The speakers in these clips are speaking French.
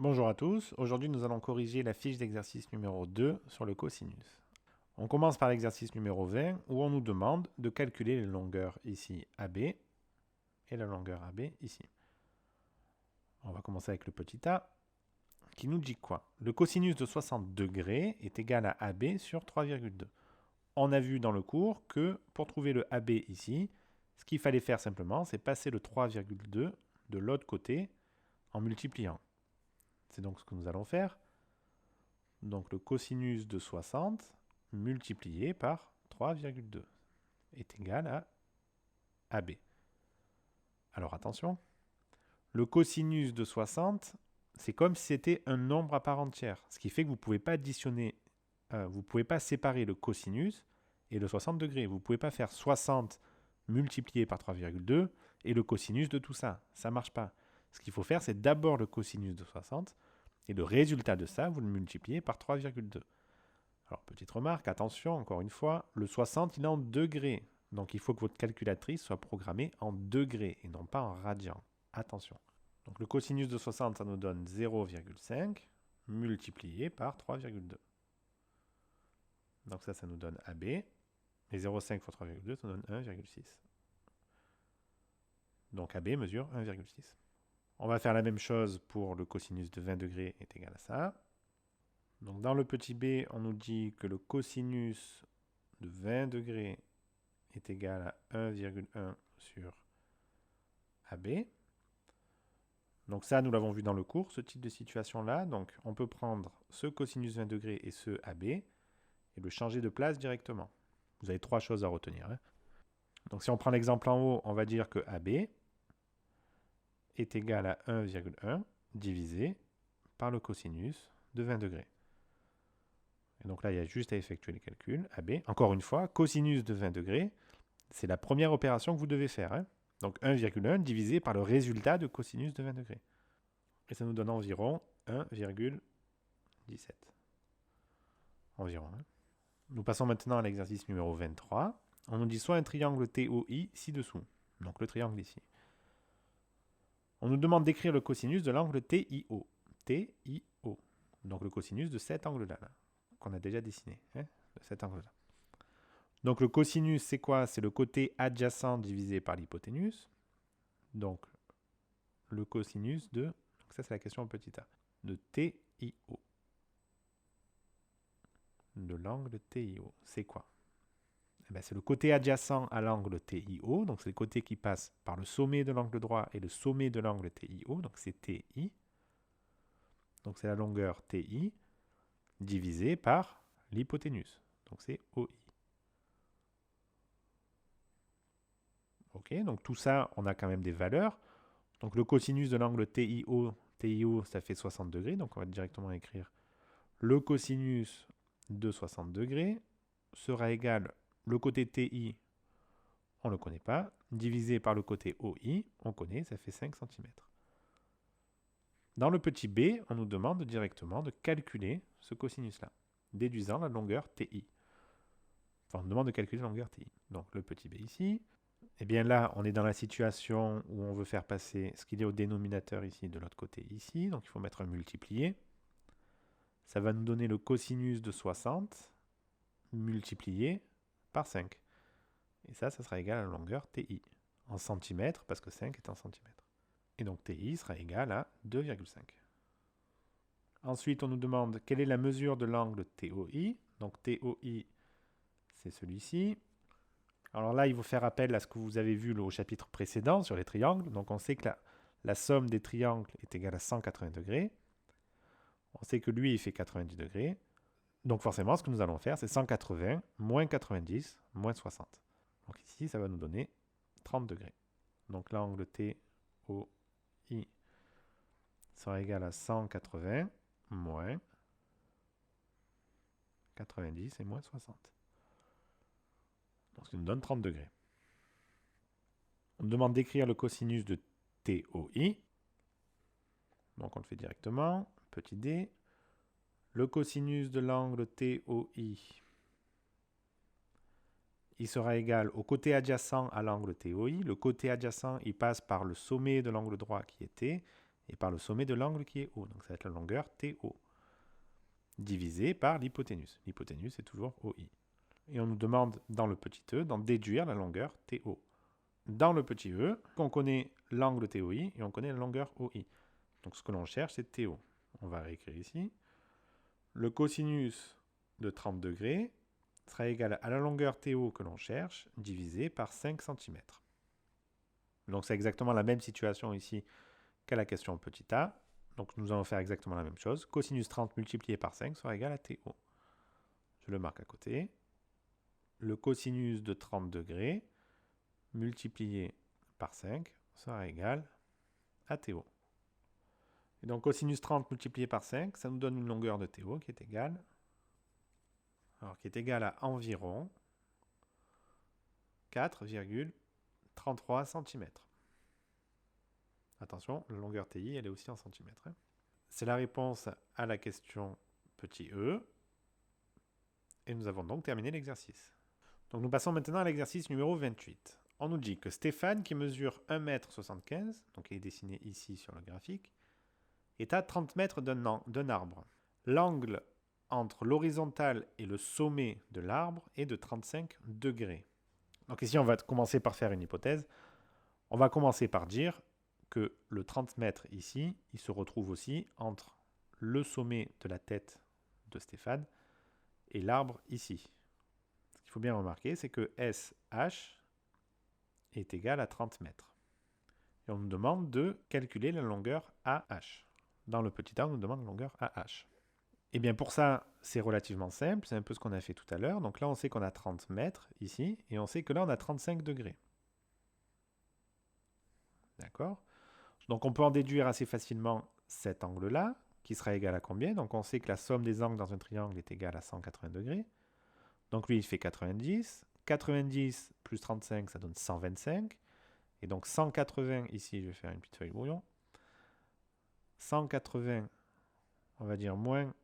Bonjour à tous, aujourd'hui nous allons corriger la fiche d'exercice numéro 2 sur le cosinus. On commence par l'exercice numéro 20 où on nous demande de calculer les longueurs ici AB et la longueur AB ici. On va commencer avec le petit a qui nous dit quoi? Le cosinus de 60 degrés est égal à AB sur 3,2. On a vu dans le cours que pour trouver le AB ici, ce qu'il fallait faire simplement, c'est passer le 3,2 de l'autre côté en multipliant. C'est donc ce que nous allons faire. Donc le cosinus de 60 multiplié par 3,2 est égal à AB. Alors attention, le cosinus de 60, c'est comme si c'était un nombre à part entière, ce qui fait que vous ne pouvez pas additionner, vous ne pouvez pas séparer le cosinus et le 60 degrés. Vous ne pouvez pas faire 60 multiplié par 3,2 et le cosinus de tout ça. Ça ne marche pas. Ce qu'il faut faire, c'est d'abord le cosinus de 60 et le résultat de ça, vous le multipliez par 3,2. Alors, petite remarque, attention, encore une fois, le 60, il est en degrés. Donc, il faut que votre calculatrice soit programmée en degrés et non pas en radians. Attention. Donc, le cosinus de 60, ça nous donne 0,5 multiplié par 3,2. Donc, ça nous donne AB. Et 0,5 fois 3,2, ça donne 1,6. Donc, AB mesure 1,6. On va faire la même chose pour le cosinus de 20 degrés est égal à ça. Donc dans le petit b, on nous dit que le cosinus de 20 degrés est égal à 1,1 sur AB. Donc ça, nous l'avons vu dans le cours, ce type de situation-là. Donc on peut prendre ce cosinus 20 degrés et ce AB et le changer de place directement. Vous avez trois choses à retenir. Donc si on prend l'exemple en haut, on va dire que AB est égal à 1,1 divisé par le cosinus de 20 degrés. Et donc là, il y a juste à effectuer les calculs. AB, encore une fois, cosinus de 20 degrés, c'est la première opération que vous devez faire. Donc 1,1 divisé par le résultat de cosinus de 20 degrés. Et ça nous donne environ 1,17. Environ. Nous passons maintenant à l'exercice numéro 23. On nous dit soit un triangle TOI ci-dessous. Donc le triangle ici. On nous demande d'écrire le cosinus de l'angle TIO. TIO. Donc le cosinus de cet angle-là, qu'on a déjà dessiné, de cet angle-là. Donc le cosinus, c'est quoi? C'est le côté adjacent divisé par l'hypoténuse. Donc le cosinus de, donc ça c'est la question en petit a, de TIO. De l'angle TIO. C'est quoi? Eh bien, c'est le côté adjacent à l'angle TIO. Donc c'est le côté qui passe par le sommet de l'angle droit et le sommet de l'angle TIO. Donc c'est TI. Donc c'est la longueur TI divisée par l'hypoténuse. Donc c'est OI. Ok, donc tout ça, on a quand même des valeurs. Donc le cosinus de l'angle TIO, ça fait 60 degrés. Donc on va directement écrire le cosinus de 60 degrés sera égal, le côté TI, on ne le connaît pas, divisé par le côté OI, on connaît, ça fait 5 cm. Dans le petit b, on nous demande directement de calculer ce cosinus-là, déduisant la longueur TI. Enfin, on nous demande de calculer la longueur TI. Donc le petit b ici, eh bien là, on est dans la situation où on veut faire passer ce qu'il est au dénominateur ici de l'autre côté ici. Donc il faut mettre un multiplié. Ça va nous donner le cosinus de 60 multiplié par 5. Et ça sera égal à la longueur TI. En centimètres, parce que 5 est en centimètres. Et donc TI sera égal à 2,5. Ensuite, on nous demande quelle est la mesure de l'angle TOI. Donc TOI, c'est celui-ci. Alors là, il faut faire appel à ce que vous avez vu au chapitre précédent sur les triangles. Donc on sait que la somme des triangles est égale à 180 degrés. On sait que lui, il fait 90 degrés. Donc forcément, ce que nous allons faire, c'est 180 moins 90 moins 60. Donc ici, ça va nous donner 30 degrés. Donc l'angle TOI sera égal à 180 moins 90 et moins 60. Donc ce qui nous donne 30 degrés. On nous demande d'écrire le cosinus de TOI. Donc on le fait directement. Petit d. Le cosinus de l'angle TOI, il sera égal au côté adjacent à l'angle TOI. Le côté adjacent, il passe par le sommet de l'angle droit qui est T. et par le sommet de l'angle qui est haut. Donc ça va être la longueur TO, divisé par l'hypoténuse. L'hypoténuse est toujours OI. Et on nous demande dans le petit e d'en déduire la longueur TO. Dans le petit e, on connaît l'angle TOI et on connaît la longueur OI. Donc ce que l'on cherche, c'est TO. On va réécrire ici. Le cosinus de 30 degrés sera égal à la longueur TO que l'on cherche, divisé par 5 cm. Donc c'est exactement la même situation ici qu'à la question petit a. Donc nous allons faire exactement la même chose. Cosinus 30 multiplié par 5 sera égal à TO. Je le marque à côté. Le cosinus de 30 degrés multiplié par 5 sera égal à TO. Et donc cosinus 30 multiplié par 5, ça nous donne une longueur de TO qui est égale, à environ 4,33 cm. Attention, la longueur TI, elle est aussi en centimètres. C'est la réponse à la question petit e. Et nous avons donc terminé l'exercice. Donc nous passons maintenant à l'exercice numéro 28. On nous dit que Stéphane, qui mesure 1,75 m, donc il est dessiné ici sur le graphique, est à 30 mètres d'un arbre. L'angle entre l'horizontale et le sommet de l'arbre est de 35 degrés. Donc ici, on va commencer par faire une hypothèse. On va commencer par dire que le 30 mètres ici, il se retrouve aussi entre le sommet de la tête de Stéphane et l'arbre ici. Ce qu'il faut bien remarquer, c'est que SH est égal à 30 mètres. Et on nous demande de calculer la longueur AH. Dans le petit a, on nous demande la longueur AH. Et bien pour ça, c'est relativement simple, c'est un peu ce qu'on a fait tout à l'heure. Donc là, on sait qu'on a 30 mètres ici, et on sait que là, on a 35 degrés. D'accord? Donc on peut en déduire assez facilement cet angle-là, qui sera égal à combien? Donc on sait que la somme des angles dans un triangle est égale à 180 degrés. Donc lui, il fait 90. 90 plus 35, ça donne 125. Et donc 180, ici, je vais faire une petite feuille brouillon. 180, on va dire moins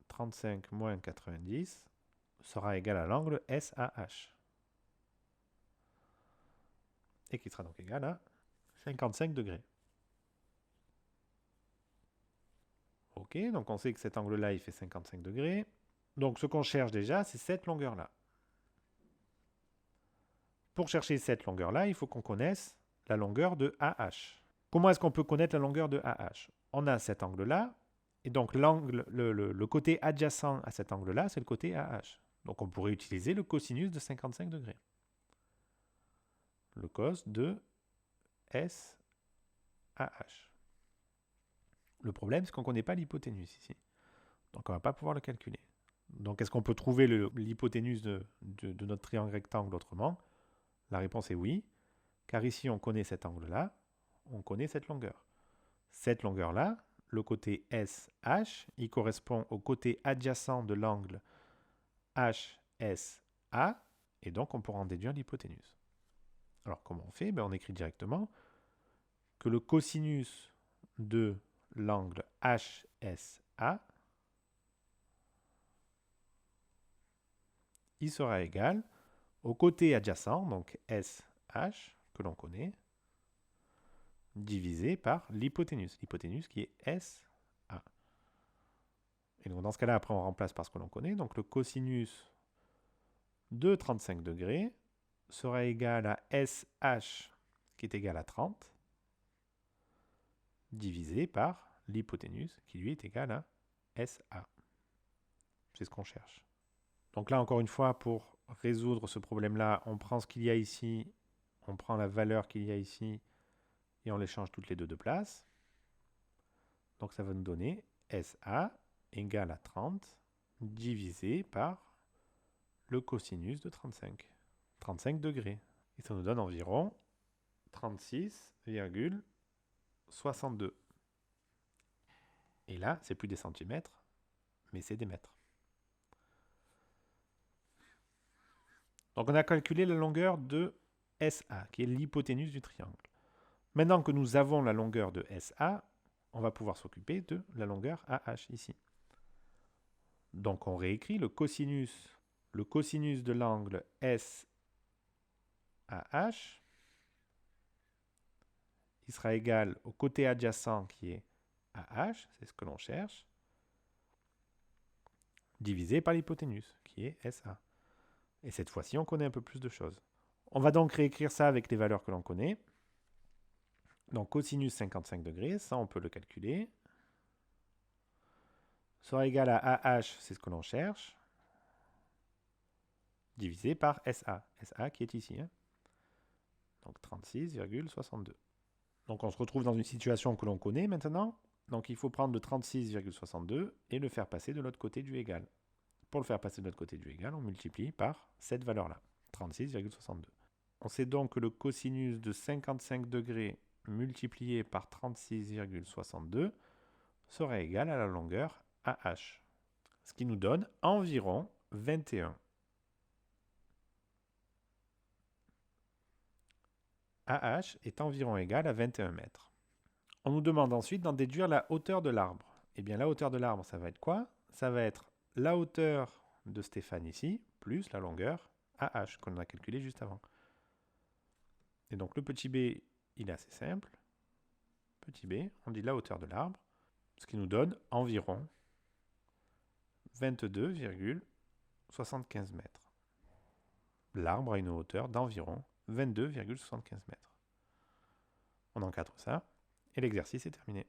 35 moins 90, sera égal à l'angle SAH. Et qui sera donc égal à 55 degrés. Ok, donc on sait que cet angle-là, il fait 55 degrés. Donc ce qu'on cherche déjà, c'est cette longueur-là. Pour chercher cette longueur-là, il faut qu'on connaisse la longueur de AH. Comment est-ce qu'on peut connaître la longueur de AH? On a cet angle-là, et donc l'angle, le côté adjacent à cet angle-là, c'est le côté AH. Donc on pourrait utiliser le cosinus de 55 degrés. Le cos de SAH. Le problème, c'est qu'on ne connaît pas l'hypoténuse ici. Donc on ne va pas pouvoir le calculer. Donc est-ce qu'on peut trouver l'hypoténuse de notre triangle rectangle autrement? La réponse est oui, car ici on connaît cet angle-là, on connaît cette longueur. Cette longueur-là, le côté SH, il correspond au côté adjacent de l'angle HSA, et donc on pourra en déduire l'hypoténuse. Alors comment on fait? On écrit directement que le cosinus de l'angle HSA, il sera égal au côté adjacent, donc SH, que l'on connaît, divisé par l'hypoténuse. L'hypoténuse qui est SA. Et donc dans ce cas-là, après on remplace par ce que l'on connaît. Donc le cosinus de 35 degrés sera égal à SH, qui est égal à 30, divisé par l'hypoténuse, qui lui est égal à SA. C'est ce qu'on cherche. Donc là, encore une fois, pour résoudre ce problème-là, on prend ce qu'il y a ici, on prend la valeur qu'il y a ici, et on les change toutes les deux de place. Donc ça va nous donner SA égale à 30 divisé par le cosinus de 35. 35 degrés. Et ça nous donne environ 36,62. Et là, c'est plus des centimètres, mais c'est des mètres. Donc on a calculé la longueur de SA, qui est l'hypoténuse du triangle. Maintenant que nous avons la longueur de SA, on va pouvoir s'occuper de la longueur AH ici. Donc on réécrit le cosinus de l'angle SAH qui sera égal au côté adjacent qui est AH, c'est ce que l'on cherche, divisé par l'hypoténuse, qui est SA. Et cette fois-ci, on connaît un peu plus de choses. On va donc réécrire ça avec les valeurs que l'on connaît. Donc cosinus 55 degrés, ça on peut le calculer. Sera égal à AH, c'est ce que l'on cherche, divisé par SA. SA qui est ici. Hein. Donc 36,62. Donc on se retrouve dans une situation que l'on connaît maintenant. Donc il faut prendre le 36,62 et le faire passer de l'autre côté du égal. Pour le faire passer de l'autre côté du égal, on multiplie par cette valeur-là, 36,62. On sait donc que le cosinus de 55 degrés multiplié par 36,62 sera égal à la longueur AH. Ce qui nous donne environ 21. AH est environ égal à 21 mètres. On nous demande ensuite d'en déduire la hauteur de l'arbre. Eh bien, la hauteur de l'arbre, ça va être quoi? Ça va être la hauteur de Stéphane ici, plus la longueur AH qu'on a calculé juste avant. Et donc, le petit b, il est assez simple. Petit b, on dit la hauteur de l'arbre, ce qui nous donne environ 22,75 mètres. L'arbre a une hauteur d'environ 22,75 mètres. On encadre ça et l'exercice est terminé.